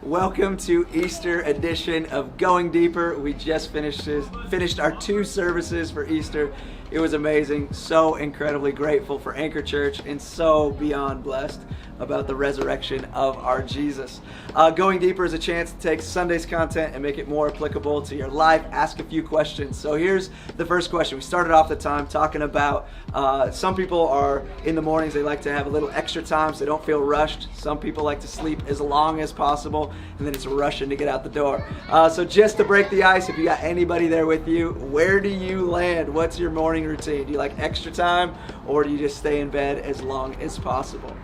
Welcome to Easter edition of Going Deeper. We just finished our 2 services for Easter. It was amazing. So incredibly grateful for Anchor Church and so beyond blessed about the resurrection of our Jesus. Going Deeper is a chance to take Sunday's content and make it more applicable to your life. Ask a few questions. So here's the first question. We started off the time talking about some people are in the mornings, they like to have a little extra time so they don't feel rushed. Some people like to sleep as long as possible and then it's rushing to get out the door. So just to break the ice, if you got anybody there with you, where do you land? What's your morning routine? Do you like extra time or do you just stay in bed as long as possible?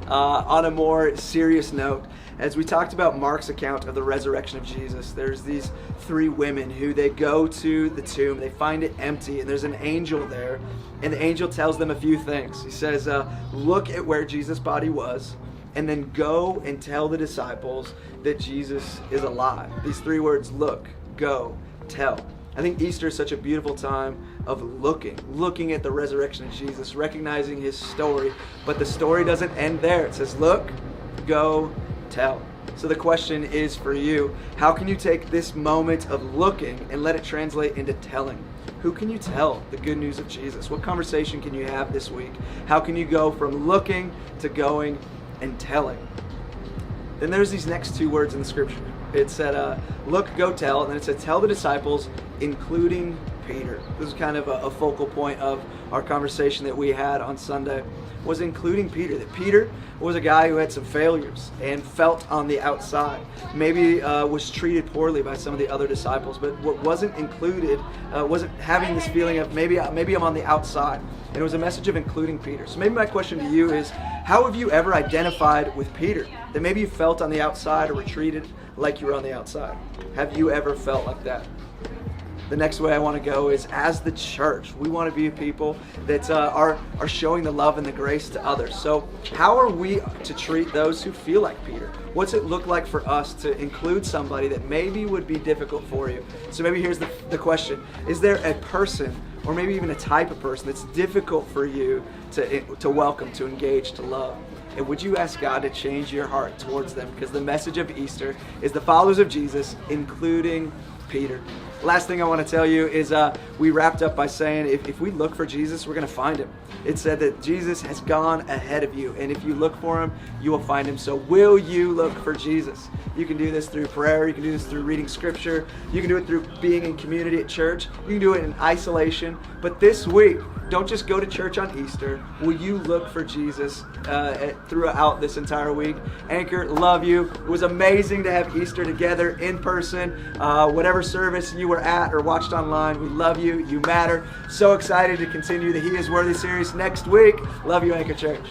On a more serious note, as we talked about Mark's account of the resurrection of Jesus, there's these 3 women who they go to the tomb, they find it empty, and there's an angel there, and the angel tells them a few things. He says, look at where Jesus' body was, and then go and tell the disciples that Jesus is alive. These 3 words, look, go, tell. I think Easter is such a beautiful time of looking at the resurrection of Jesus, recognizing his story, but the story doesn't end there. It says, look, go, tell. So the question is for you, how can you take this moment of looking and let it translate into telling? Who can you tell the good news of Jesus? What conversation can you have this week? How can you go from looking to going and telling? Then there's these next 2 words in the scripture. It said, look, go, tell, and then it said, tell the disciples, including Peter. This is kind of a focal point of our conversation that we had on Sunday, was including Peter. That Peter was a guy who had some failures and felt on the outside. Maybe was treated poorly by some of the other disciples, but what wasn't included, wasn't having this feeling of maybe I'm on the outside. And it was a message of including Peter. So maybe my question to you is, how have you ever identified with Peter? That maybe you felt on the outside or were treated like you were on the outside. Have you ever felt like that? The next way I want to go is, as the church, we want to be a people that are showing the love and the grace to others. So how are we to treat those who feel like Peter? What's it look like for us to include somebody that maybe would be difficult for you? So maybe here's the question. Is there a person or maybe even a type of person that's difficult for you to welcome, to engage, to love? And would you ask God to change your heart towards them? Because the message of Easter is the followers of Jesus, including Peter. Last thing I want to tell you is we wrapped up by saying if we look for Jesus, we're going to find him. It said that Jesus has gone ahead of you, and if you look for him, you will find him. So will you look for Jesus? You can do this through prayer. You can do this through reading scripture. You can do it through being in community at church. You can do it in isolation. But this week, don't just go to church on Easter. Will you look for Jesus throughout this entire week? Anchor, love you. It was amazing to have Easter together in person. Whatever service you were at or watched online, we love you. You matter. So excited to continue the He Is Worthy series next week. Love you, Anchor Church.